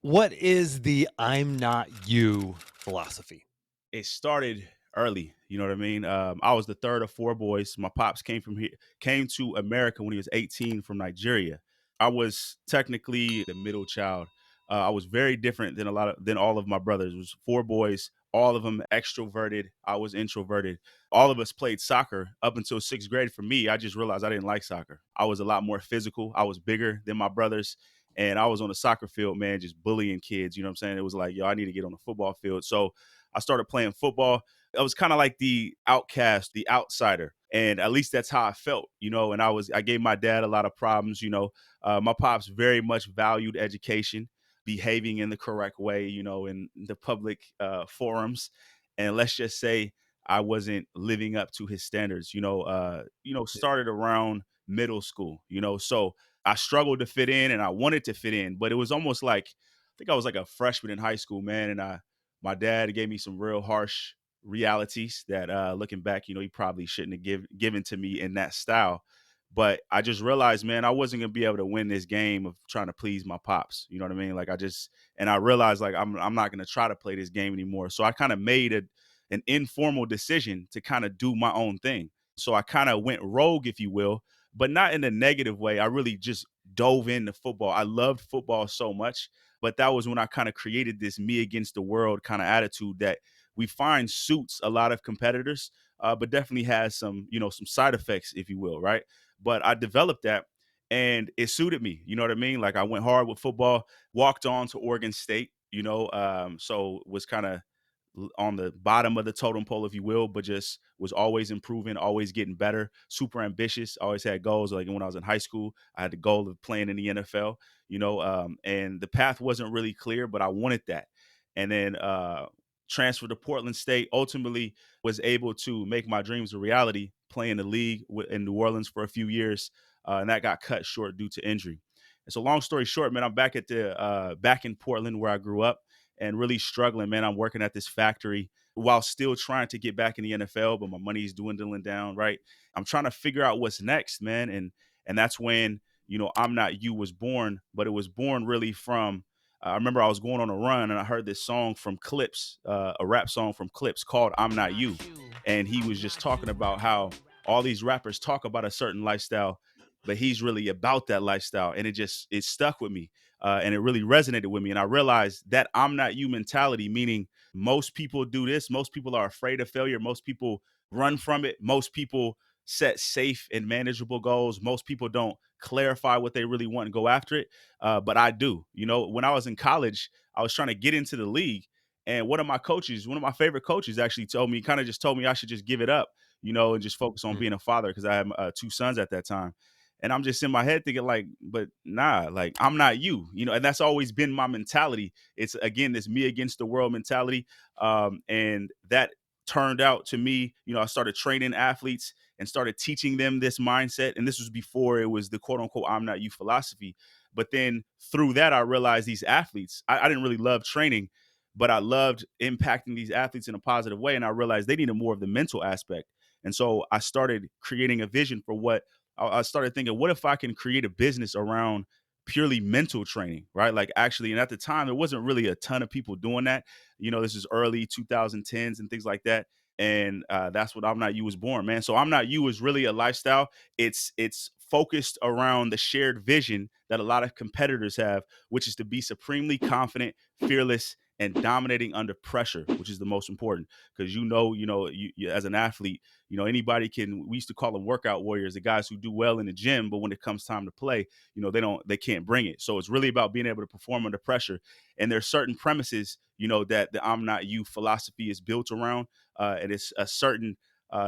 What is the "I'm not you" philosophy? It started early. You know what I mean? I was the third of four boys. My pops came to America when he was 18 from Nigeria. I was technically the middle child. I was very different than all of my brothers. It was four boys, all of them extroverted. I was introverted. All of us played soccer up until sixth grade. For me, I just realized I didn't like soccer. I was a lot more physical. I was bigger than my brothers. And I was on the soccer field, man, just bullying kids. You know what I'm saying? It was like, yo, I need to get on the football field. So I started playing football. I was kind of like the outcast, the outsider. And at least that's how I felt, and I gave my dad a lot of problems. My pops very much valued education, behaving in the correct way, in the public forums. And let's just say I wasn't living up to his standards, started around middle school. So I struggled to fit in and I wanted to fit in, but it was almost like, I think I was like a freshman in high school, man. And my dad gave me some real harsh realities that looking back, he probably shouldn't have given to me in that style. But I just realized, man, I wasn't gonna be able to win this game of trying to please my pops. You know what I mean? Like I realized like I'm not gonna try to play this game anymore. So I kind of made an informal decision to kind of do my own thing. So I kind of went rogue, if you will, but not in a negative way. I really just dove into football. I loved football so much, but that was when I kind of created this me against the world kind of attitude that we find suits a lot of competitors, but definitely has some side effects, if you will, right? But I developed that and it suited me. You know what I mean? Like I went hard with football, walked on to Oregon State, so was kind of on the bottom of the totem pole, if you will, but just was always improving, always getting better, super ambitious. Always had goals. Like when I was in high school, I had the goal of playing in the NFL, and the path wasn't really clear, but I wanted that. And then transferred to Portland State, ultimately was able to make my dreams a reality, playing the league in New Orleans for a few years. And that got cut short due to injury. And so long story short, man, I'm back in Portland where I grew up and really struggling, man. I'm working at this factory while still trying to get back in the NFL, but my money is dwindling down, right? I'm trying to figure out what's next, man. And that's when, I'm Not You was born, but it was born really from I remember I was going on a run and I heard this song from Clips, a rap song from Clips called I'm Not You. And he was just talking about how all these rappers talk about a certain lifestyle, but he's really about that lifestyle. And it stuck with me, and it really resonated with me. And I realized that I'm not you mentality, meaning most people do this. Most people are afraid of failure. Most people run from it. Most people set safe and manageable goals. Most people don't clarify what they really want and go after it. But I do. When I was in college, I was trying to get into the league. And one of my favorite coaches actually just told me I should just give it up, and just focus on Mhm. being a father because I had two sons at that time. And I'm just in my head thinking like, but nah, like I'm not you, and that's always been my mentality. It's again this me against the world mentality, and that turned out to me. I started training athletes and started teaching them this mindset, and this was before it was the quote unquote I'm not you philosophy. But then through that, I realized these athletes, I didn't really love training, but I loved impacting these athletes in a positive way, and I realized they needed more of the mental aspect. And so I started creating a vision for I started thinking, what if I can create a business around purely mental training, right? Like actually, and at the time, there wasn't really a ton of people doing that. This is early 2010s and things like that. And that's what I'm Not You was born, man. So I'm Not You is really a lifestyle. It's focused around the shared vision that a lot of competitors have, which is to be supremely confident, fearless, and dominating under pressure, which is the most important. Because you as an athlete, anybody can. We used to call them workout warriors, the guys who do well in the gym, but when it comes time to play, they can't bring it. So it's really about being able to perform under pressure. And there's certain premises, that the I'm Not You philosophy is built around, and it's a certain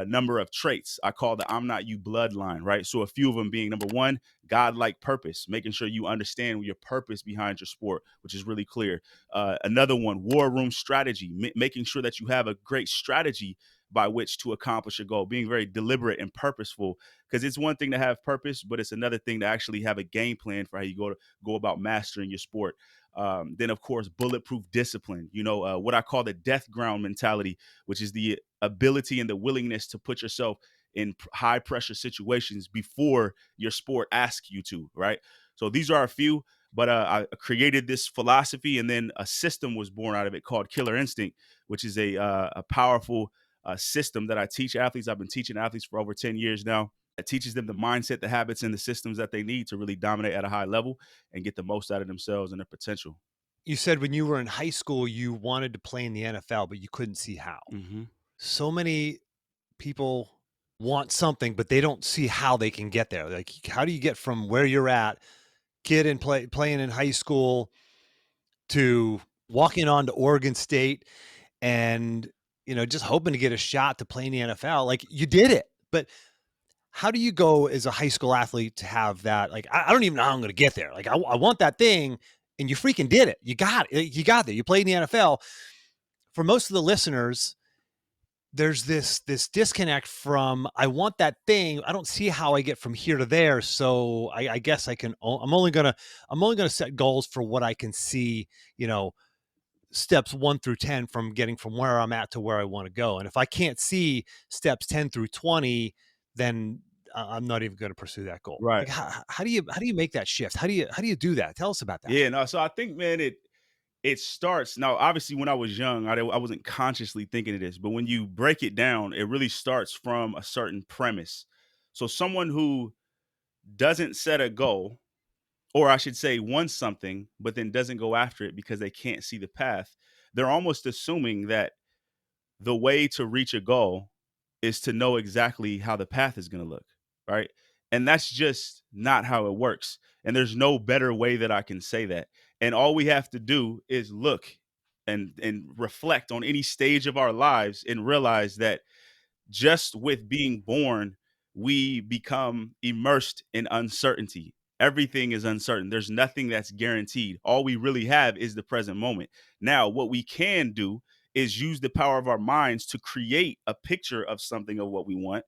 number of traits I call the I'm Not You bloodline, right? So a few of them being number one, God-like purpose, making sure you understand your purpose behind your sport, which is really clear. Another one, war room strategy, making sure that you have a great strategy by which to accomplish a goal, being very deliberate and purposeful. Because it's one thing to have purpose, but it's another thing to actually have a game plan for how you go about mastering your sport. Then, of course, bulletproof discipline. What I call the death ground mentality, which is the ability and the willingness to put yourself in high pressure situations before your sport asks you to. Right. So these are a few. But I created this philosophy, and then a system was born out of it called Killer Instinct, which is a powerful system that I teach athletes. I've been teaching athletes for over 10 years now. It teaches them the mindset, the habits, and the systems that they need to really dominate at a high level and get the most out of themselves and their potential. You said when you were in high school, you wanted to play in the NFL, but you couldn't see how. Hmm. So many people want something, but they don't see how they can get there. Like, how do you get from where you're at, kid and playing in high school, to walking on to Oregon State and, just hoping to get a shot to play in the NFL? Like, you did it, but how do you go as a high school athlete to have that? Like, I don't even know how I'm going to get there. Like, I want that thing, and you freaking did it. You got it. You got there. You played in the NFL. For most of the listeners, there's this disconnect from I want that thing. I don't see how I get from here to there. So I guess I can. I'm only gonna set goals for what I can see. You know, steps 1 through 10 from getting from where I'm at to where I want to go. And if I can't see steps 10 through 20, then I'm not even going to pursue that goal. Right. Like, how do you make that shift? How do you do that? Tell us about that. Yeah. No. So I think, man, it starts now. Obviously, when I was young, I wasn't consciously thinking of this, but when you break it down, it really starts from a certain premise. So someone who doesn't set a goal, or I should say, wants something, but then doesn't go after it because they can't see the path, they're almost assuming that the way to reach a goal is to know exactly how the path is going to look, right? And that's just not how it works. And there's no better way that I can say that. And all we have to do is look and reflect on any stage of our lives and realize that just with being born, we become immersed in uncertainty. Everything is uncertain. There's nothing that's guaranteed. All we really have is the present moment. Now, what we can do is use the power of our minds to create a picture of something of what we want,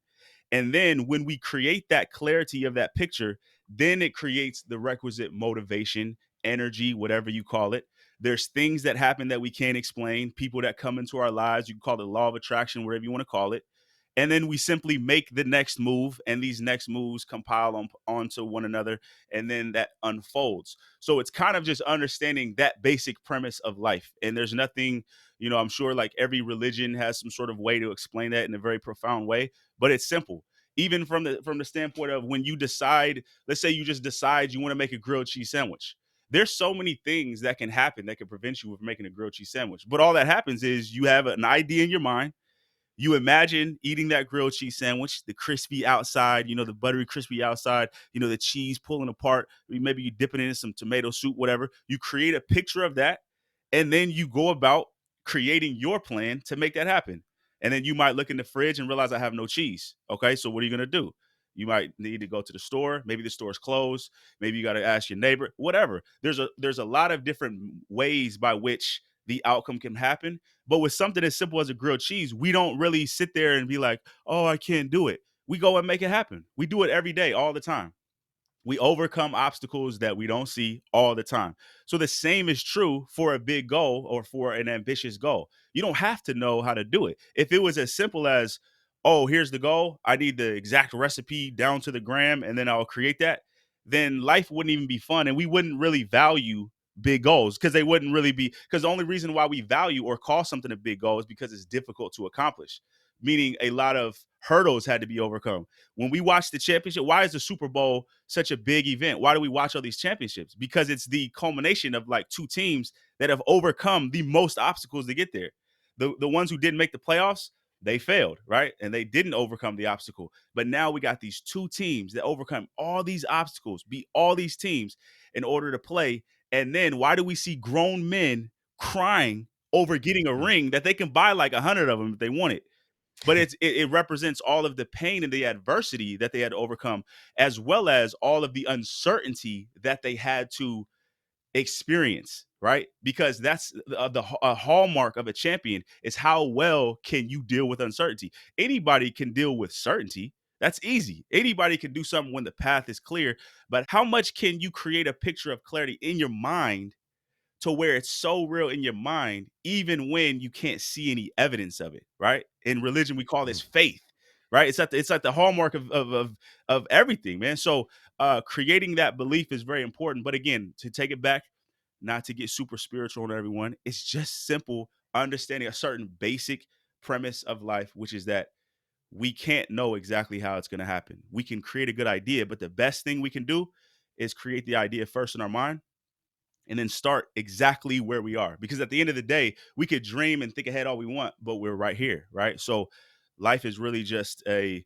and then when we create that clarity of that picture, then it creates the requisite motivation, energy, whatever you call it. There's things that happen that we can't explain, people that come into our lives. You can call it law of attraction, whatever you want to call it. And then we simply make the next move, and these next moves compile onto one another, and then that unfolds. So it's kind of just understanding that basic premise of life. And there's nothing, I'm sure like every religion has some sort of way to explain that in a very profound way, but it's simple. Even from the standpoint of when you decide, let's say you just decide you want to make a grilled cheese sandwich. There's so many things that can happen that can prevent you from making a grilled cheese sandwich. But all that happens is you have an idea in your mind, you imagine eating that grilled cheese sandwich, the crispy outside, the buttery crispy outside, the cheese pulling apart. Maybe you dip it in some tomato soup, whatever. You create a picture of that, and then you go about creating your plan to make that happen. And then you might look in the fridge and realize I have no cheese. Okay, so what are you gonna do? You might need to go to the store. Maybe the store's closed. Maybe you got to ask your neighbor. Whatever. There's a lot of different ways by which the outcome can happen. But with something as simple as a grilled cheese, we don't really sit there and be like, oh, I can't do it. We go and make it happen. We do it every day, all the time. We overcome obstacles that we don't see all the time. So the same is true for a big goal or for an ambitious goal. You don't have to know how to do it. If it was as simple as, oh, here's the goal, I need the exact recipe down to the gram, and then I'll create that, then life wouldn't even be fun. And we wouldn't really value big goals because they wouldn't really be, because the only reason why we value or call something a big goal is because it's difficult to accomplish, meaning a lot of hurdles had to be overcome. When we watch the championship, why is the Super Bowl such a big event? Why do we watch all these championships? Because it's the culmination of like two teams that have overcome the most obstacles to get there. The ones who didn't make the playoffs, they failed, right? And they didn't overcome the obstacle. But now we got these two teams that overcome all these obstacles, beat all these teams in order to play. And then why do we see grown men crying over getting a Mm. ring that they can buy like 100 of them if they want it? But it represents all of the pain and the adversity that they had to overcome, as well as all of the uncertainty that they had to experience, right? Because that's a hallmark of a champion is how well can you deal with uncertainty. Anybody can deal with certainty. That's easy. Anybody can do something when the path is clear, but how much can you create a picture of clarity in your mind to where it's so real in your mind, even when you can't see any evidence of it, right? In religion, we call this Mm. faith. right? It's like the hallmark of everything, man. So creating that belief is very important. But again, to take it back, not to get super spiritual on everyone, it's just simple understanding a certain basic premise of life, which is that we can't know exactly how it's going to happen. We can create a good idea, but the best thing we can do is create the idea first in our mind and then start exactly where we are. Because at the end of the day, we could dream and think ahead all we want, but we're right here, right? So life is really just a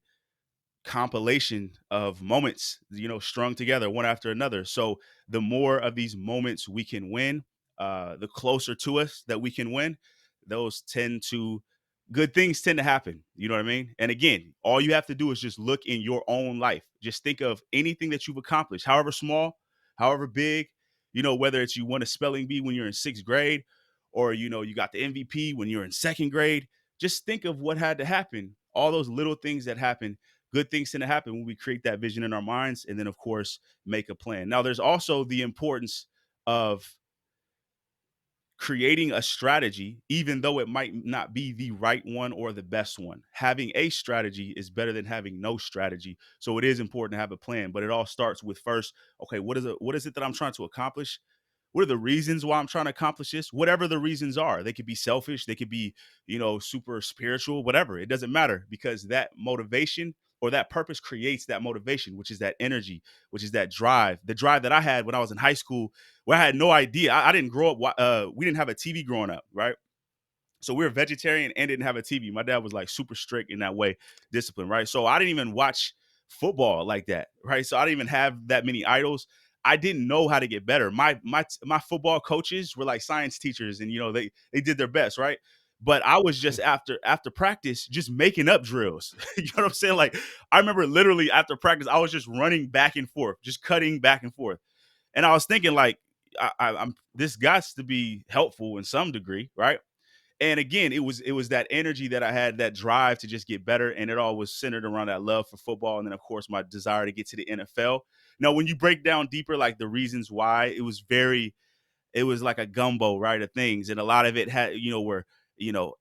compilation of moments, strung together one after another. So the more of these moments we can win, the closer to us that we can win, those tend to good things tend to happen. You know what I mean? And again, all you have to do is just look in your own life. Just think of anything that you've accomplished, however small, however big, whether it's you won a spelling bee when you're in sixth grade, or you got the MVP when you're in second grade. Just think of what had to happen, all those little things that happen. Good things tend to happen when we create that vision in our minds and then of course make a plan. Now there's also the importance of creating a strategy, even though it might not be the right one or the best one. Having a strategy is better than having no strategy. So it is important to have a plan, but it all starts with first, okay, what is it that I'm trying to accomplish? What are the reasons why I'm trying to accomplish this? Whatever the reasons are, they could be selfish, they could be, super spiritual, whatever. It doesn't matter because that motivation or that purpose creates that motivation, which is that energy, which is that drive. The drive that I had when I was in high school, where I had no idea. I didn't grow up. We didn't have a TV growing up, right? So we were vegetarian and didn't have a TV. My dad was like super strict in that way, discipline, right? So I didn't even watch football like that, right? So I didn't even have that many idols. I didn't know how to get better. My football coaches were like science teachers, and they did their best, right? But I was just after practice, just making up drills. You know what I'm saying? Like I remember literally after practice, I was just running back and forth, just cutting back and forth, and I was thinking like, I'm this got to be helpful in some degree, right? And again, it was that energy that I had, that drive to just get better, and it all was centered around that love for football, and then of course my desire to get to the NFL. Now, when you break down deeper, like the reasons why, it was like a gumbo, right, of things, and a lot of it had, were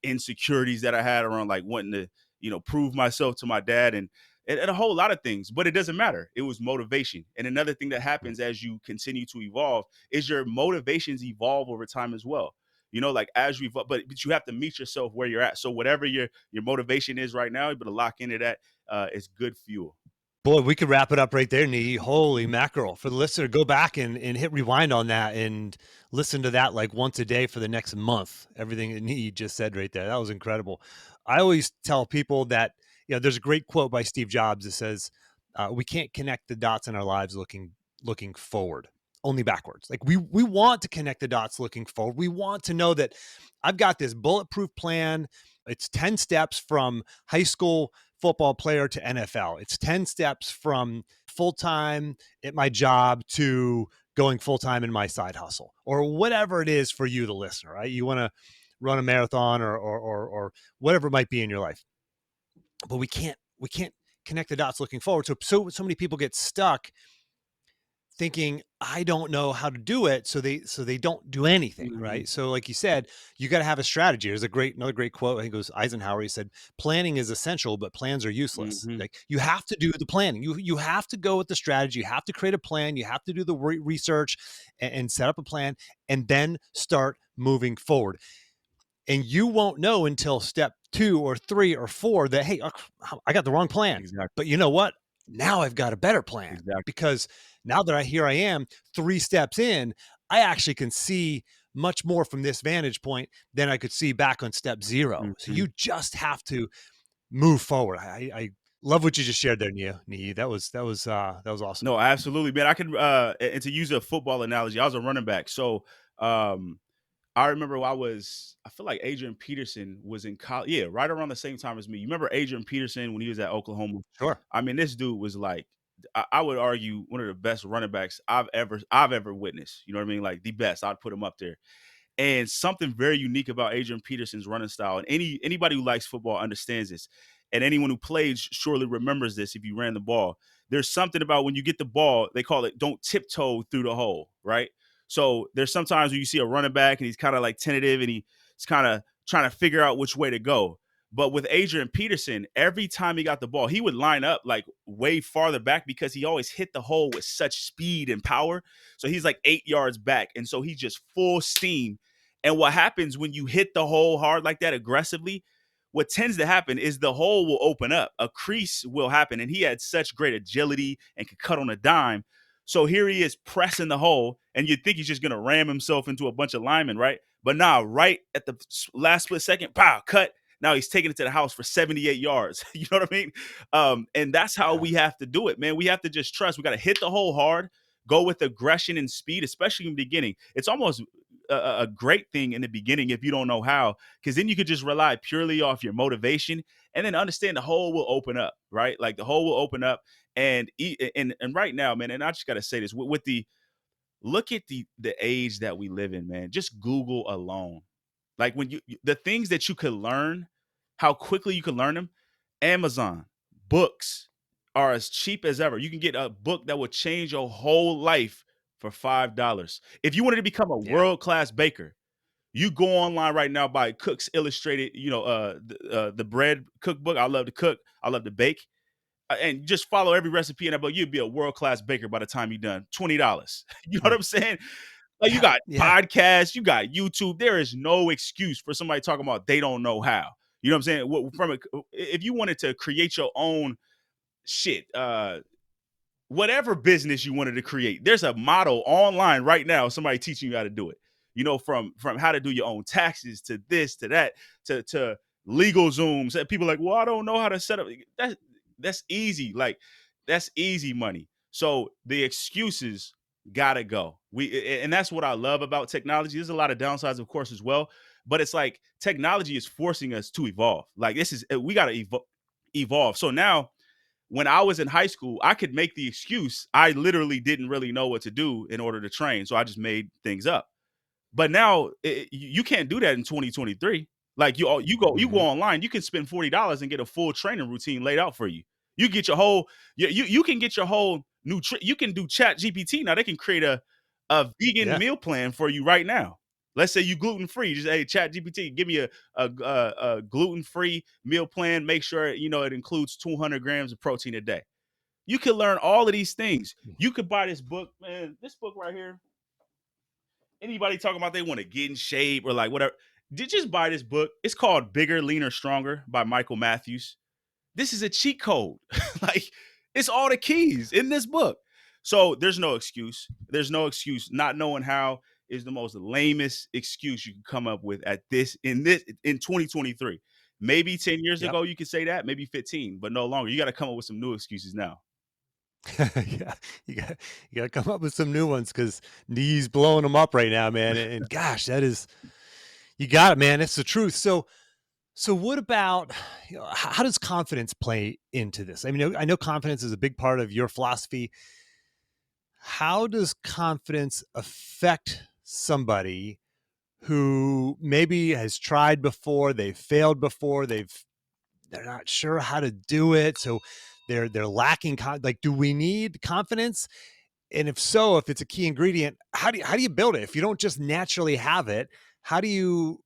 insecurities that I had around like wanting to, prove myself to my dad, and a whole lot of things. But it doesn't matter. It was motivation. And another thing that happens as you continue to evolve is your motivations evolve over time as well. Like as you evolve, but you have to meet yourself where you're at. So whatever your motivation is right now, you better lock into that. It's good fuel. Boy, we could wrap it up right there, Nee. Holy mackerel. For the listener, go back and hit rewind on that and listen to that like once a day for the next month. Everything that Nee just said right there. That was incredible. I always tell people that, there's a great quote by Steve Jobs that says, we can't connect the dots in our lives looking forward, only backwards. Like we want to connect the dots looking forward. We want to know that I've got this bulletproof plan. It's 10 steps from high school football player to NFL. It's 10 steps from full time at my job to going full time in my side hustle or whatever it is for you, the listener, right? You want to run a marathon or whatever it might be in your life. But we can't connect the dots looking forward. So many people get stuck thinking I don't know how to do it, so they don't do anything, Mhm. right? So like you said, you got to have a strategy. There's another great quote. I think it was Eisenhower. He said, "Planning is essential, but plans are useless." Mhm. Like you have to do the planning. You have to go with the strategy. You have to create a plan. You have to do the research and set up a plan, and then start moving forward. And you won't know until step 2 or 3 or 4 that, hey, I got the wrong plan. Exactly. But you know what? Now I've got a better plan Exactly. because now that I am 3 steps in, I actually can see much more from this vantage point than I could see back on step 0. So Mhm. you just have to move forward. I love what you just shared there, Nia. That was awesome. No, absolutely, man. I could and to use a football analogy, I was a running back. So um I remember I feel like Adrian Peterson was in college. Yeah, right around the same time as me. You remember Adrian Peterson when he was at Oklahoma? Sure. I mean, this dude was like, I would argue one of the best running backs I've ever witnessed. You know what I mean? Like the best. I'd put him up there. And something very unique about Adrian Peterson's running style, and anybody who likes football understands this, and anyone who played surely remembers this if you ran the ball. There's something about when you get the ball, they call it don't tiptoe through the hole, right? So there's sometimes when you see a running back and he's kind of like tentative and he's kind of trying to figure out which way to go. But with Adrian Peterson, every time he got the ball, he would line up like way farther back because he always hit the hole with such speed and power. So he's like 8 yards back. And so he's just full steam. And what happens when you hit the hole hard like that aggressively? What tends to happen is the hole will open up, a crease will happen. And he had such great agility and could cut on a dime. So here he is pressing the hole, and you'd think he's just going to ram himself into a bunch of linemen, right? But now, right at the last split second, pow, cut. Now he's taking it to the house for 78 yards. You know what I mean? And that's how Yeah. we have to do it, man. We have to just trust. We got to hit the hole hard, go with aggression and speed, especially in the beginning. It's almost a great thing in the beginning if you don't know how, because then you could just rely purely off your motivation and then understand the hole will open up, right? Like the hole will open up. And right now, man, and I just got to say this with the look at the age that we live in, man. Just Google alone. Like when the things that you could learn, how quickly you can learn them. Amazon books are as cheap as ever. You can get a book that will change your whole life for $5. If you wanted to become a Yeah. world-class baker, you go online right now, buy Cook's Illustrated, the bread cookbook. I love to cook. I love to bake, and just follow every recipe in that book. You'd be a world class baker by the time you're done. $20. You know what Mm. I'm saying? Like you Yeah. got Yeah. podcasts, you got YouTube. There is no excuse for somebody talking about they don't know how. You know what I'm saying? If you wanted to create your own shit, whatever business you wanted to create, there's a model online right now. Somebody teaching you how to do it. You know, from how to do your own taxes to this to that to legal zooms. And people are like, well, I don't know how to set up. That's easy. Like that's easy money. So the excuses gotta go. And that's what I love about technology. There's a lot of downsides, of course, as well. But it's like technology is forcing us to evolve. Like this is we gotta evolve. So now when I was in high school, I could make the excuse I literally didn't really know what to do in order to train. So I just made things up. But now you can't do that in 2023. Like you go Hmm. online, you can spend $40 and get a full training routine laid out for you. You get your whole you can get your whole you can do Chat GPT now. They can create a vegan Yeah. meal plan for you right now. Let's say you gluten free. Just hey, Chat GPT, give me a gluten free meal plan. Make sure it includes 200 grams of protein a day. You can learn all of these things. You could buy this book, man. This book right here, anybody talking about they want to get in shape or like whatever, did just buy this book. It's called Bigger, Leaner, Stronger by Michael Matthews. This is a cheat code. Like it's all the keys in this book. So there's no excuse. There's no excuse. Not knowing how is the most lamest excuse you can come up with at this in 2023. Maybe 10 years Yep. ago you could say that, maybe 15, but no longer. You got to come up with some new excuses now. Yeah, you got to come up with some new ones because Niyi's blowing them up right now, man. And gosh, that is you got it, man. It's the truth. So what about how does confidence play into this? I mean, I know confidence is a big part of your philosophy. How does confidence affect somebody who maybe has tried before, they've failed before, they're not sure how to do it, so they're lacking like do we need confidence? And if so, if it's a key ingredient, how do you build it? If you don't just naturally have it, how do you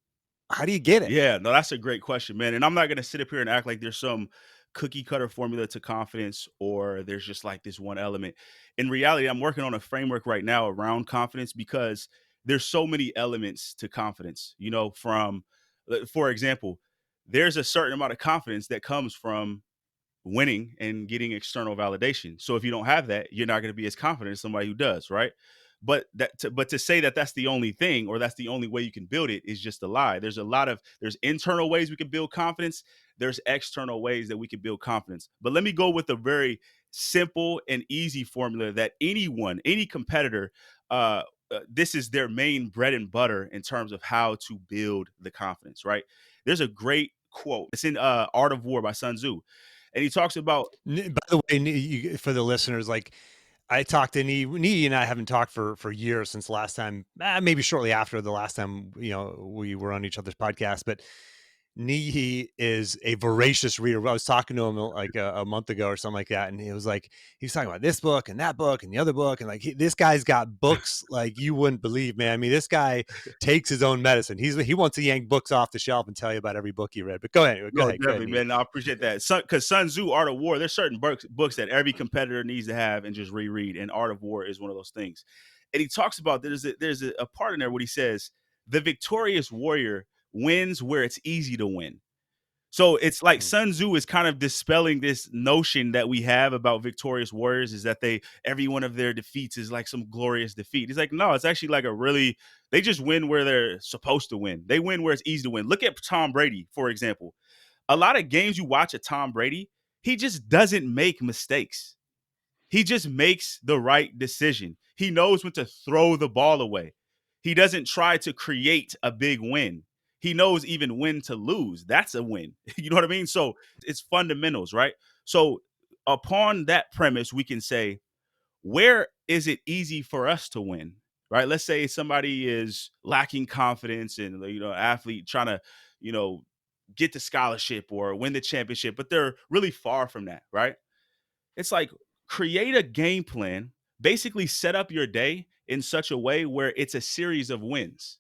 how do you get it? Yeah, no, that's a great question, man. And I'm not gonna sit up here and act like there's some cookie cutter formula to confidence or there's just like this one element. In reality, I'm working on a framework right now around confidence because there's so many elements to confidence. For example, there's a certain amount of confidence that comes from winning and getting external validation. So if you don't have that, you're not going to be as confident as somebody who does, right? But to say that that's the only thing or that's the only way you can build it is just a lie. There's internal ways we can build confidence. There's external ways that we can build confidence. But let me go with a very simple and easy formula that any competitor, this is their main bread and butter in terms of how to build the confidence, right? There's a great quote. It's in Art of War by Sun Tzu, and he talks about By the way, for the listeners, like I talked to Nee and I haven't talked for years since the last time, maybe shortly after the last time we were on each other's podcast, but Niyi is a voracious reader. I was talking to him like a month ago or something like that, and he was like, he was talking about this book and that book and the other book, and like this guy's got books like you wouldn't believe, man. I mean, this guy takes his own medicine. He wants to yank books off the shelf and tell you about every book he read. But No, go ahead, definitely, Niyi. man. I appreciate that. Because Sun Tzu, Art of War, there's certain books that every competitor needs to have and just reread, and Art of War is one of those things. And he talks about there's a part in there where he says the victorious warrior wins where it's easy to win. So it's like Mm, Sun Tzu is kind of dispelling this notion that we have about victorious warriors is that they every one of their defeats is like some glorious defeat. He's like, no, it's actually like a really they just win where they're supposed to win. They win where it's easy to win. Look at Tom Brady, for example. A lot of games you watch at Tom Brady, he just doesn't make mistakes. He just makes the right decision. He knows when to throw the ball away. He doesn't try to create a big win. He knows even when to lose. That's a win. You know what I mean? So it's fundamentals, right? So upon that premise, we can say, where is it easy for us to win? Right? Let's say somebody is lacking confidence and athlete trying to, you know, get the scholarship or win the championship, but they're really far from that, right? It's like create a game plan, basically set up your day in such a way where it's a series of wins.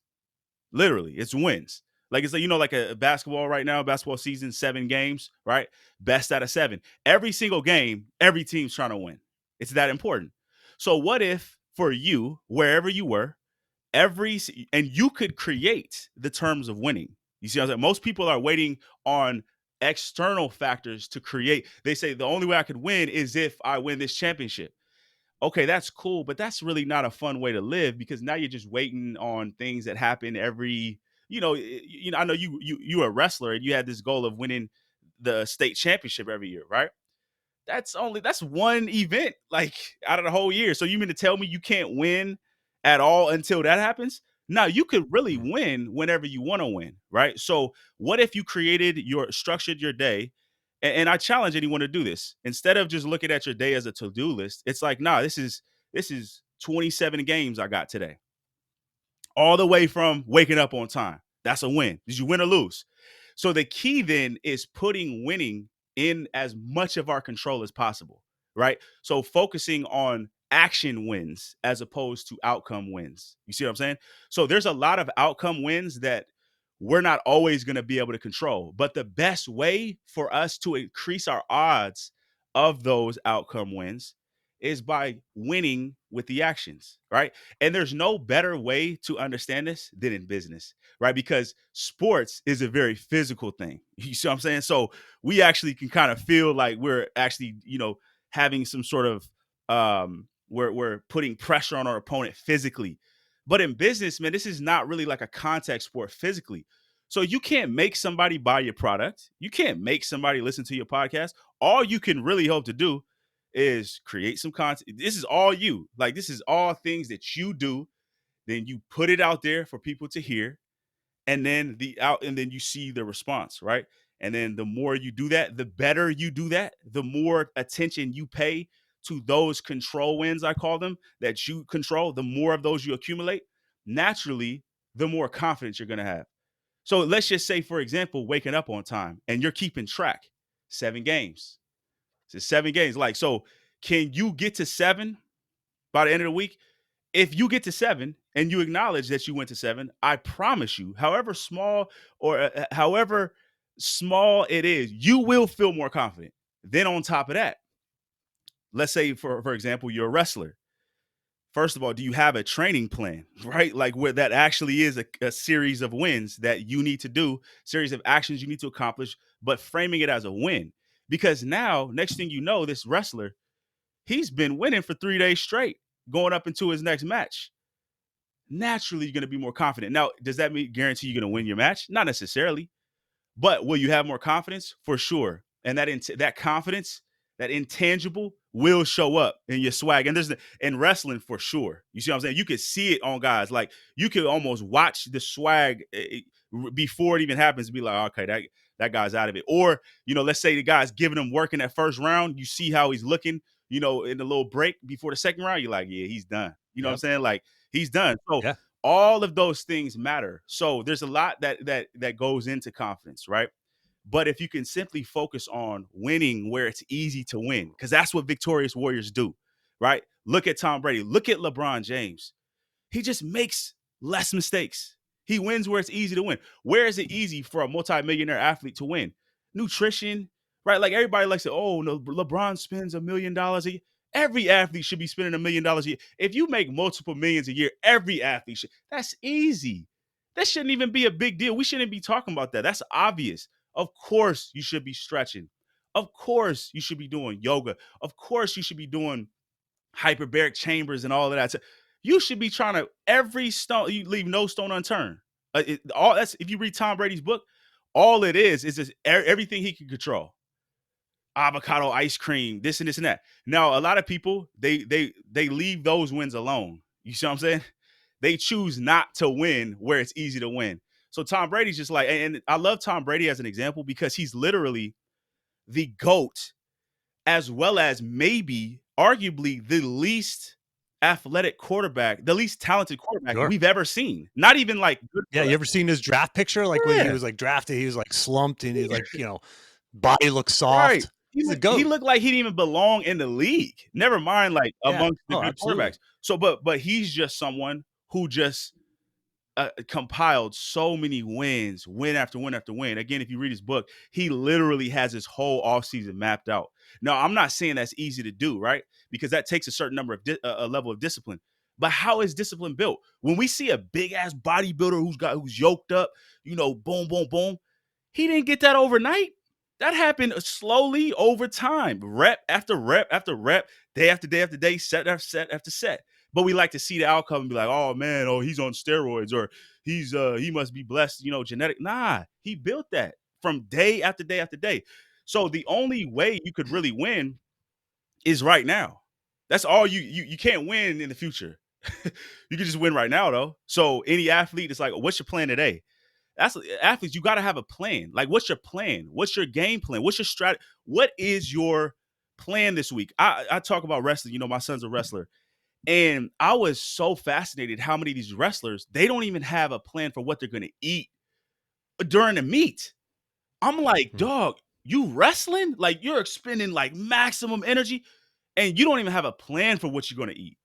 Literally, it's wins. Like it's like like a basketball right now, basketball season, 7 games, right? Best out of 7. Every single game, every team's trying to win. It's that important. So what if for you, wherever you were, and you could create the terms of winning. You see what I'm saying? Most people are waiting on external factors to create. They say the only way I could win is if I win this championship. Okay, that's cool, but that's really not a fun way to live because now you're just waiting on things that happen every, I know you're a wrestler and you had this goal of winning the state championship every year, right? That's one event like out of the whole year. So you mean to tell me you can't win at all until that happens? Now you could really mm, win whenever you want to win, right? So what if you structured your day? And I challenge anyone to do this. Instead of just looking at your day as a to-do list, it's like, nah, this is 27 games I got today all the way from waking up on time. That's a win. Did you win or lose? So the key then is putting winning in as much of our control as possible, right? So focusing on action wins as opposed to outcome wins. You see what I'm saying? So there's a lot of outcome wins that we're not always going to be able to control. But the best way for us to increase our odds of those outcome wins is by winning with the actions, right? And there's no better way to understand this than in business, right? Because sports is a very physical thing. You see what I'm saying? So we actually can kind of feel like we're actually, having some sort of we're putting pressure on our opponent physically. But in business, man, this is not really like a contact sport physically. So you can't make somebody buy your product. You can't make somebody listen to your podcast. All you can really hope to do is create some content. This is all you. Like this is all things that you do. Then you put it out there for people to hear, and then you see the response, right? And then the more you do that, the better you do that, the more attention you pay to those control wins, I call them, that you control, the more of those you accumulate, naturally, the more confidence you're going to have. So let's just say, for example, waking up on time and you're keeping track. 7 games. It's 7 games. Like, so can you get to 7 by the end of the week? If you get to 7 and you acknowledge that you went to 7, I promise you, however small it is, you will feel more confident. Then on top of that, let's say for example, you're a wrestler. First of all, do you have a training plan, right? Like where that actually is a series of wins that you need to do, series of actions you need to accomplish, but framing it as a win. Because now, next thing you know, this wrestler, he's been winning for 3 days straight, going up into his next match. Naturally, you're going to be more confident. Now, does that mean guarantee you're going to win your match? Not necessarily. But will you have more confidence? For sure. And that confidence, that intangible, will show up in your swag. And in wrestling for sure. You see what I'm saying? You could see it on guys. Like you could almost watch the swag before it even happens. Be like, okay, that guy's out of it. Or let's say the guy's giving him work in that first round. You see how he's looking. In the little break before the second round. You're like, yeah, he's done. You know what I'm yep. saying? Like he's done. So Yeah. All of those things matter. So there's a lot that goes into confidence, right? But if you can simply focus on winning where it's easy to win, because that's what victorious warriors do, right? Look at Tom Brady. Look at LeBron James. He just makes less mistakes. He wins where it's easy to win. Where is it easy for a multimillionaire athlete to win? Nutrition, right? Like everybody likes to, oh, no, LeBron spends $1 million a year. Every athlete should be spending $1 million a year. If you make multiple millions a year, every athlete should. That's easy. That shouldn't even be a big deal. We shouldn't be talking about that. That's obvious. Of course, you should be stretching. Of course, you should be doing yoga. Of course, you should be doing hyperbaric chambers and all of that. So you should be trying to every stone. You leave no stone unturned. All that's if you read Tom Brady's book, all it is just everything he can control. Avocado ice cream, this and this and that. Now, a lot of people they leave those wins alone. You see what I'm saying? They choose not to win where it's easy to win. So Tom Brady's just like, and I love Tom Brady as an example because he's literally the GOAT as well as maybe arguably the least athletic quarterback, the least talented quarterback Sure. we've ever seen. Not even like good Yeah, you ever seen his draft picture? Like, when he yeah, was, like, drafted, he was, like, slumped and he's, like, body looks right. soft. He's a He goat. looked like he didn't even belong in the league. Never mind like Yeah. amongst the Oh, good absolutely. quarterbacks. So, but he's just someone who just compiled so many wins, win after win after win. Again, if you read his book, he literally has his whole offseason mapped out. Now, I'm not saying that's easy to do, right? Because that takes a certain number of a level of discipline. But how is discipline built? When we see a big ass bodybuilder who's yoked up, boom, boom, boom, he didn't get that overnight. That happened slowly over time, rep after rep after rep, day after day after day, set after set after set. But we like to see the outcome and be like, oh man, oh, he's on steroids or he must be blessed, genetic. Nah, he built that from day after day after day. So the only way you could really win is right now. That's all you can't win in the future. You can just win right now though. So any athlete is like, what's your plan today? That's athletes, you got to have a plan. Like, what's your plan? What's your game plan? What's your strategy? What is your plan this week? I talk about wrestling. My son's a wrestler. And I was so fascinated how many of these wrestlers, they don't even have a plan for what they're going to eat during the meet. I'm like, Mm. dog, you wrestling? Like you're expending like maximum energy and you don't even have a plan for what you're going to eat.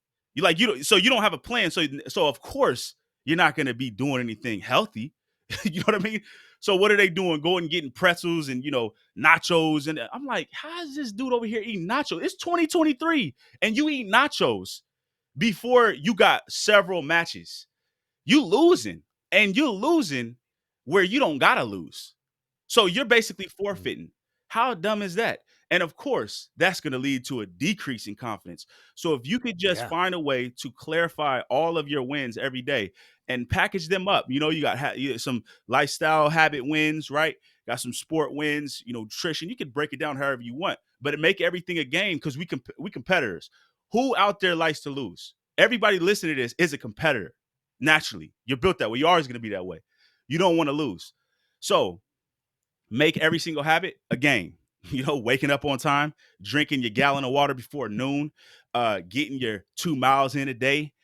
So you don't have a plan. So of course you're not going to be doing anything healthy. You know what I mean? So what are they doing? Going and getting pretzels and nachos. And I'm like, how is this dude over here eating nachos? It's 2023 and you eat nachos before you got several matches. You losing and you're losing where you don't gotta lose. So you're basically Mm. forfeiting. How dumb is that? And of course, that's going to lead to a decrease in confidence. So if you could just Yeah. find a way to clarify all of your wins every day and package them up, you got some lifestyle habit wins, right? Got some sport wins, nutrition. You can break it down however you want, but it make everything a game because we competitors. Who out there likes to lose? Everybody listening to this is a competitor. Naturally, you're built that way. You're always going to be that way. You don't want to lose. So make every single habit a game. Waking up on time, drinking your gallon of water before noon, getting your 2 miles in a day,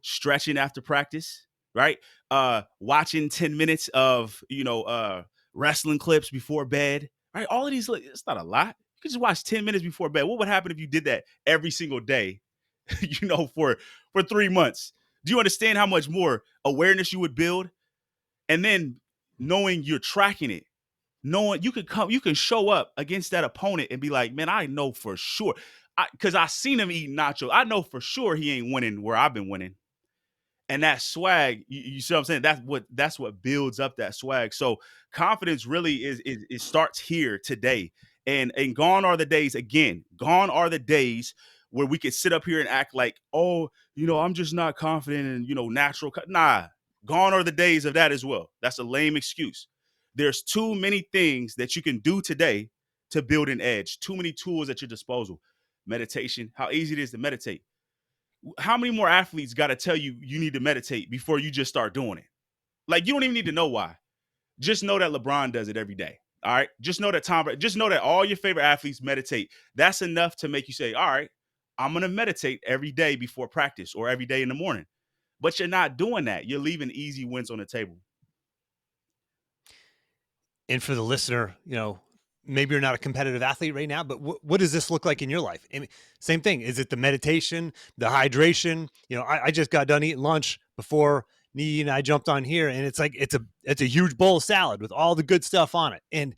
stretching after practice, right? Watching 10 minutes of, wrestling clips before bed, right? All of these, it's not a lot. You could just watch 10 minutes before bed. What would happen if you did that every single day, for 3 months? Do you understand how much more awareness you would build? And then knowing you're tracking it, knowing you can show up against that opponent and be like, man, I know for sure. Because I seen him eating nachos. I know for sure he ain't winning where I've been winning. And that swag, you see what I'm saying? That's what builds up that swag. So confidence really is it starts here today. And gone are the days again. Gone are the days where we could sit up here and act like, oh, I'm just not confident and natural. Nah, gone are the days of that as well. That's a lame excuse. There's too many things that you can do today to build an edge. Too many tools at your disposal. Meditation, how easy it is to meditate. How many more athletes got to tell you you need to meditate before you just start doing it? Like you don't even need to know why. Just know that LeBron does it every day. All right. Just know that all your favorite athletes meditate. That's enough to make you say, all right, I'm going to meditate every day before practice or every day in the morning. but you're not doing that. You're leaving easy wins on the table. And for the listener, maybe you're not a competitive athlete right now, but what does this look like in your life? I mean, same thing. Is it the meditation, the hydration? I just got done eating lunch before Nii and I jumped on here, and it's like it's a huge bowl of salad with all the good stuff on it. And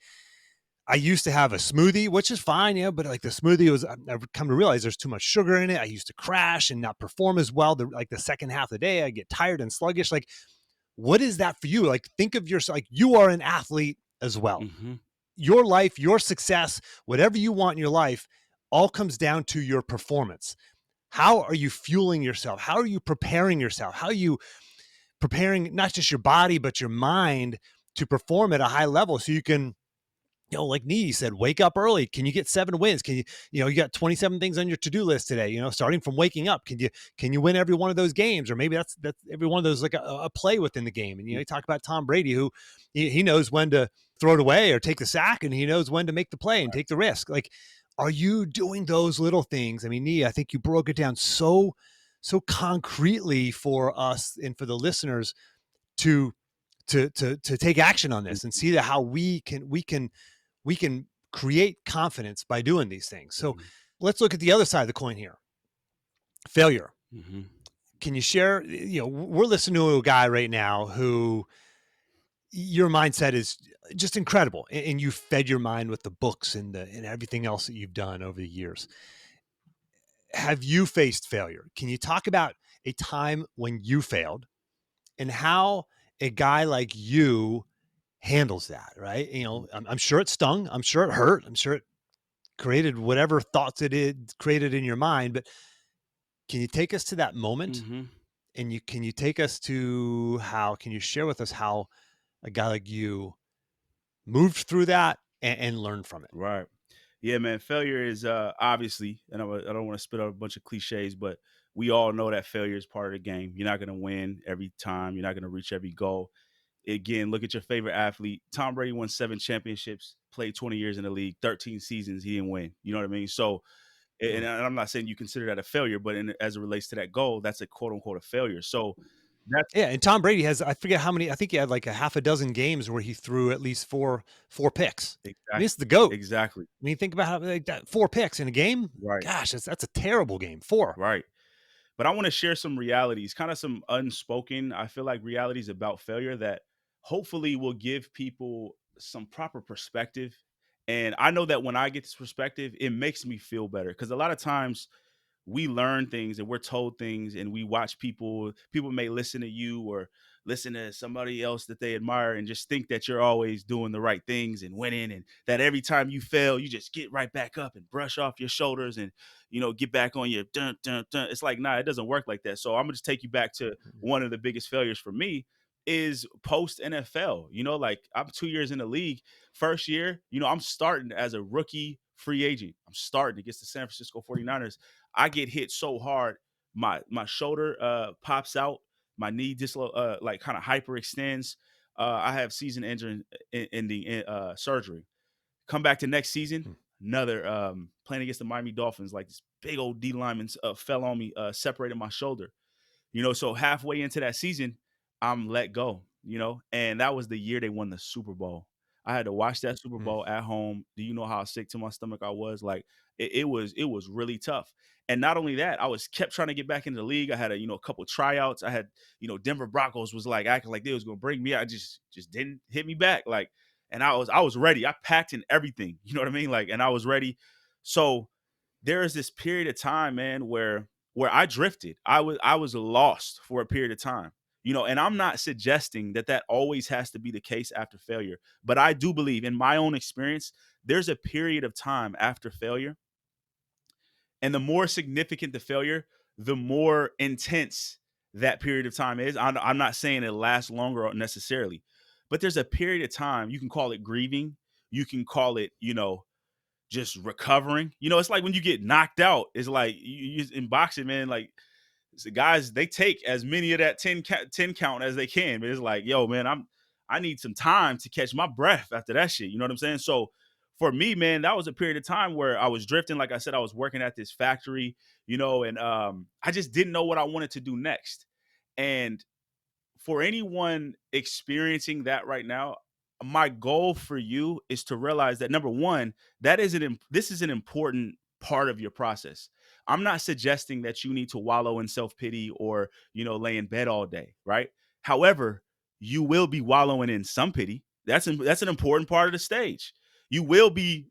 I used to have a smoothie, which is fine, but like the smoothie was, I've come to realize there's too much sugar in it. I used to crash and not perform as well. The second half of the day, I get tired and sluggish. Like, what is that for you? Like, think of yourself like you are an athlete as well. Hmm. Your life, your success, whatever you want in your life, all comes down to your performance. How are you fueling yourself? How are you preparing yourself? How are you preparing not just your body, but your mind to perform at a high level so you can, like Nee said, wake up early. Can you get 7 wins? Can you got 27 things on your to-do list today, starting from waking up. Can you win every one of those games? Or maybe that's every one of those like a play within the game. And, you talk about Tom Brady, who he knows when to throw it away or take the sack, and he knows when to make the play and take the risk. Like, are you doing those little things? I mean, Nee, I think you broke it down so concretely for us and for the listeners to to take action on this and see that how we can create confidence by doing these things. So Hmm. let's look at the other side of the coin here. Failure. Hmm. Can you share? We're listening to a guy right now who your mindset is just incredible, and you fed your mind with the books and everything else that you've done over the years. Have you faced failure? Can you talk about a time when you failed and how a guy like you handles that? Right? I'm sure it stung. I'm sure it hurt. I'm sure it created whatever thoughts it created in your mind. But can you take us to that moment? Hmm. And can you take us to how? Can you share with us how a guy like you moved through that and learned from it? Right. Yeah, man. Failure is obviously, and I don't want to spit out a bunch of cliches, but we all know that failure is part of the game. You're not going to win every time. You're not going to reach every goal. Again, look at your favorite athlete. Tom Brady won 7 championships, played 20 years in the league, 13 seasons. He didn't win. You know what I mean? So, Hmm. and I'm not saying you consider that a failure, but as it relates to that goal, that's a quote unquote a failure. So that's Yeah, and Tom Brady has, I forget how many. I think he had like a half a dozen games where he threw at least four picks. I mean, exactly, it's the goat. exactly I mean, think about how like that 4 picks in a game. right, Gosh, that's a terrible game. Four. right. But I want to share some realities, kind of some unspoken, I feel like realities about failure that hopefully will give people some proper perspective. And I know that when I get this perspective, it makes me feel better because a lot of times we learn things and we're told things and we watch people may listen to you or listen to somebody else that they admire and just think that you're always doing the right things and winning and that every time you fail you just get right back up and brush off your shoulders and get back on your dun, dun, dun. It's like, nah, it doesn't work like that. So I'm gonna just take you back to one of the biggest failures for me is post NFL. Like I'm 2 years in the league. First year, I'm starting as a rookie free agent. I'm starting against the San Francisco 49ers. I get hit so hard, my shoulder pops out, my knee like kind of hyperextends. I have season ending surgery. Come back to next season, another playing against the Miami Dolphins, like this big old D lineman fell on me, separated my shoulder. So halfway into that season, I'm let go, and that was the year they won the Super Bowl. I had to watch that Super Mm. Bowl at home. Do you know how sick to my stomach I was? Like it was really tough. And not only that, I was kept trying to get back into the league. I had a couple tryouts. I had, Denver Broncos was like acting like they was gonna bring me. I just didn't hit me back. Like, and I was ready. I packed in everything. You know what I mean? Like, and I was ready. So there is this period of time, man, where I drifted. I was lost for a period of time. And I'm not suggesting that always has to be the case after failure, but I do believe in my own experience there's a period of time after failure, and the more significant the failure, the more intense that period of time is. I'm not saying it lasts longer necessarily, but there's a period of time. You can call it grieving, you can call it, just recovering. It's like when you get knocked out. It's like in boxing, man. Like the guys, they take as many of that 10 count as they can. But it's like, yo, man, I need some time to catch my breath after that shit. You know what I'm saying? So for me, man, that was a period of time where I was drifting. Like I said, I was working at this factory, and I just didn't know what I wanted to do next. And for anyone experiencing that right now, my goal for you is to realize that number one, this is an important part of your process. I'm not suggesting that you need to wallow in self-pity or, lay in bed all day, right? However, you will be wallowing in some pity. That's an important part of the stage. You will be,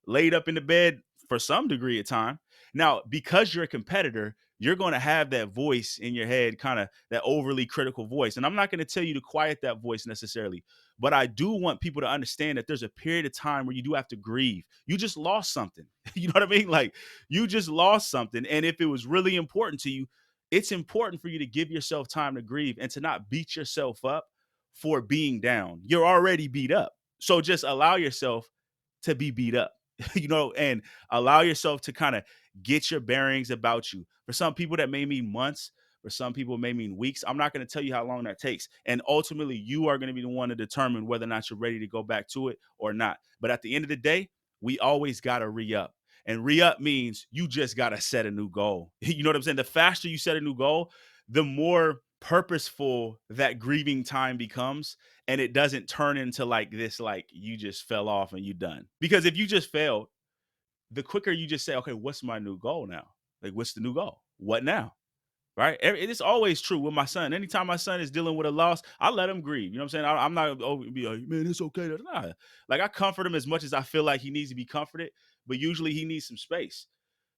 laid up in the bed for some degree of time. Now, because you're a competitor, you're going to have that voice in your head, kind of that overly critical voice. And I'm not going to tell you to quiet that voice necessarily, but I do want people to understand that there's a period of time where you do have to grieve. You just lost something. You know what I mean? Like, you just lost something. And if it was really important to you, it's important for you to give yourself time to grieve and to not beat yourself up for being down. You're already beat up. So just allow yourself to be beat up, and allow yourself to kind of get your bearings about you. For some people, that may mean months. For some people, it may mean weeks. I'm not going to tell you how long that takes. And ultimately, you are going to be the one to determine whether or not you're ready to go back to it or not. But at the end of the day, we always got to re up. And re up means you just got to set a new goal. You know what I'm saying? The faster you set a new goal, the more purposeful that grieving time becomes, and it doesn't turn into like this, like you just fell off and you done. Because if you just failed, the quicker you just say, okay, what's my new goal now? Like, what's the new goal? What now? Right? It is always true with my son. Anytime my son is dealing with a loss, I let him grieve. You know what I'm saying? I'm not be like, man, it's okay. Nah. Like, I comfort him as much as I feel like he needs to be comforted, but usually he needs some space.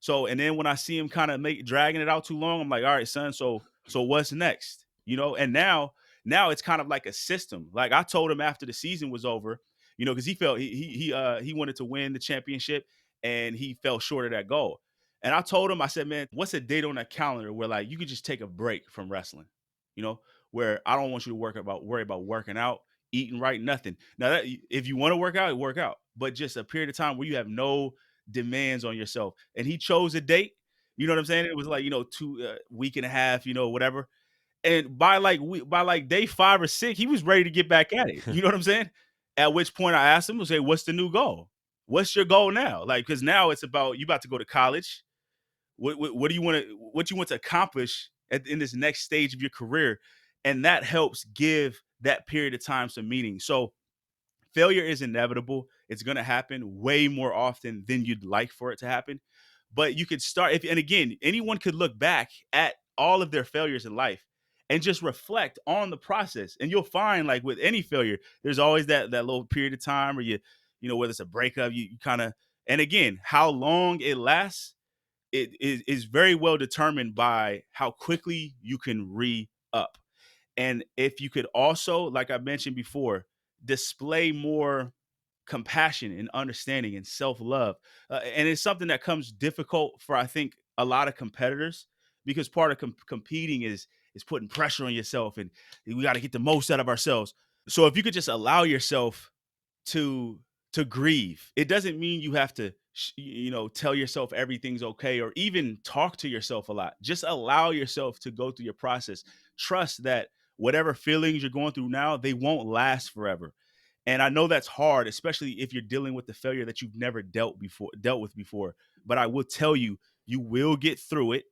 So, and then when I see him kind of dragging it out too long, I'm like, all right, son. So what's next? And now it's kind of like a system. Like, I told him after the season was over, because he felt he wanted to win the championship and he fell short of that goal. And I told him, I said, man, what's a date on that calendar where like you could just take a break from wrestling, you know, where I don't want you to worry about working out, eating right, nothing. Now, that if you want to work out, but just a period of time where you have no demands on yourself. And he chose a date. You know what I'm saying? It was like, 2 week and a half, whatever. And by like day 5 or 6, he was ready to get back at it. You know what I'm saying? At which point I asked him, I say, what's the new goal? What's your goal now? Like, because now it's about you about to go to college. What do you want to what you want to accomplish in this next stage of your career? And that helps give that period of time some meaning. So failure is inevitable. It's going to happen way more often than you'd like for it to happen. But you could start and again, anyone could look back at all of their failures in life and just reflect on the process. And you'll find, like with any failure, there's always that little period of time where whether it's a breakup, you kind of, and again, how long it lasts, is very well determined by how quickly you can re up. And if you could also, like I mentioned before, display more compassion and understanding and self-love. And it's something that comes difficult for, I think, a lot of competitors, because part of competing is putting pressure on yourself, and we got to get the most out of ourselves. So if you could just allow yourself to grieve. It doesn't mean you have to tell yourself everything's okay or even talk to yourself a lot. Just allow yourself to go through your process. Trust that whatever feelings you're going through now, they won't last forever. And I know that's hard, especially if you're dealing with the failure that you've never dealt with before. But I will tell you, you will get through it.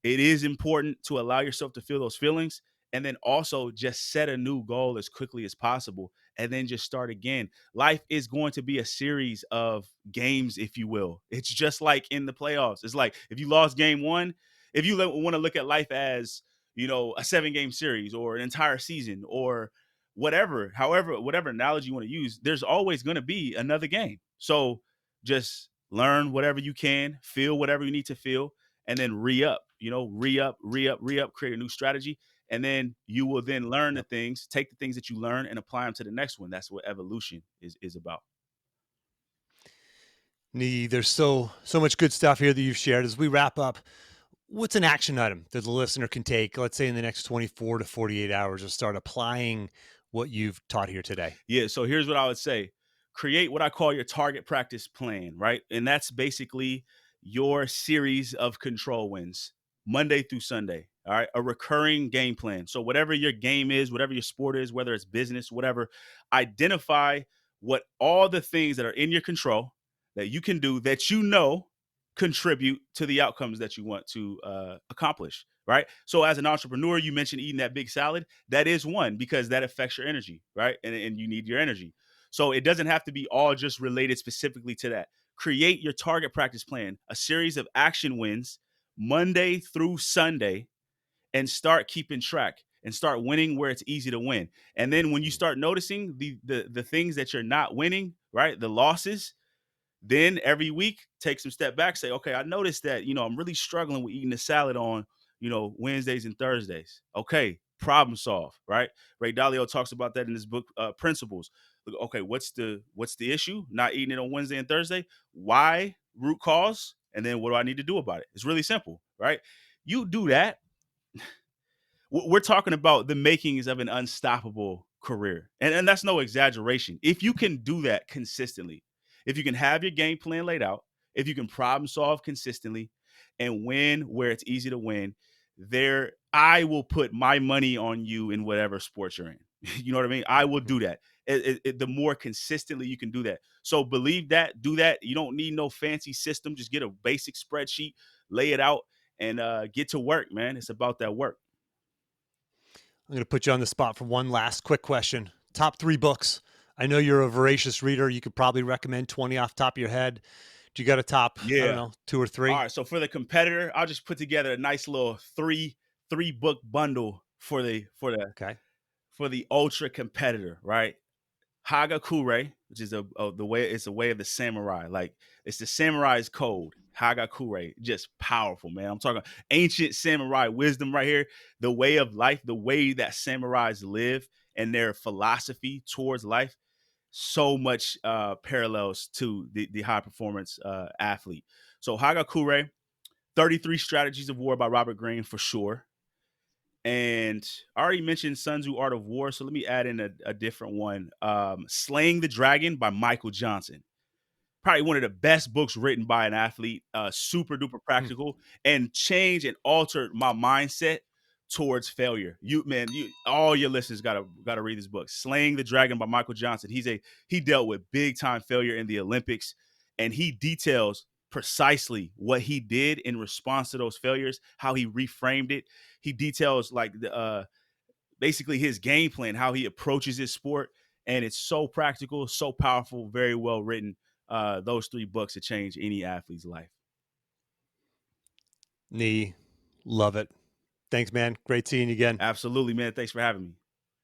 It is important to allow yourself to feel those feelings, and then also just set a new goal as quickly as possible, and then just start again. Life is going to be a series of games, if you will. It's just like in the playoffs. It's like if you lost game one, if you want to look at life as, a 7 game series or an entire season or whatever analogy you want to use, there's always going to be another game. So just learn whatever you can, feel whatever you need to feel, and then re up, create a new strategy. And then you will then learn the Yep. things, take the things that you learn and apply them to the next one. That's what evolution is about. Nee, there's so much good stuff here that you've shared. As we wrap up, what's an action item that the listener can take, let's say in the next 24 to 48 hours, to start applying what you've taught here today? Yeah. So here's what I would say: create what I call your target practice plan, right? And that's basically your series of control wins, Monday through Sunday. All right. A recurring game plan. So, whatever your game is, whatever your sport is, whether it's business, whatever, identify what all the things that are in your control that you can do that contribute to the outcomes that you want to accomplish. right? So as an entrepreneur, you mentioned eating that big salad. That is one because that affects your energy, right? And you need your energy. So it doesn't have to be all just related specifically to that. Create your target practice plan, a series of action wins Monday through Sunday, and start keeping track and start winning where it's easy to win. And then when you Mm. start noticing the things that you're not winning, right? The losses, then every week, take some step back, say, okay, I noticed that, I'm really struggling with eating the salad on, Wednesdays and Thursdays. Okay, problem solve, right? Ray Dalio talks about that in his book, Principles. Okay, what's the issue? Not eating it on Wednesday and Thursday. Why? Root cause. And then what do I need to do about it? It's really simple, right? You do that, we're talking about the makings of an unstoppable career. And that's no exaggeration. If you can do that consistently, if you can have your game plan laid out, if you can problem solve consistently and win where it's easy to win, there I will put my money on you in whatever sport you're in. You know what I mean? I will do that. The more consistently you can do that. So believe that, do that. You don't need no fancy system. Just get a basic spreadsheet, lay it out, and get to work, man. It's about that work. I'm going to put you on the spot for one last quick question. Top 3 books. I know you're a voracious reader. You could probably recommend 20 off the top of your head. Do you got a top, I don't Yeah. know, 2 or All 3? right, so for the competitor, I'll just put together a nice little three book bundle Okay. for the ultra competitor, right? Hagakure, which is it's a way of the samurai. Like it's the samurai's code. Hagakure, just powerful, man. I'm talking ancient samurai wisdom right here. The way of life, the way that samurais live and their philosophy towards life. So much parallels to the high performance athlete. So Hagakure, 33 Strategies of War by Robert Greene for sure. And I already mentioned Sun Tzu Art of War, so let me add in a different one. Slaying the Dragon by Michael Johnson. Probably one of the best books written by an athlete, super duper Hmm. practical, and changed and altered my mindset towards failure. All your listeners gotta read this book, Slaying the Dragon by Michael Johnson. He dealt with big time failure in the Olympics, and he details precisely what he did in response to those failures, how he reframed it. He details like basically his game plan, how he approaches his sport, and it's so practical, so powerful, very well written. Those 3 books to change any athlete's life. Knee. Love it. Thanks, man. Great seeing you again. Absolutely, man. Thanks for having me.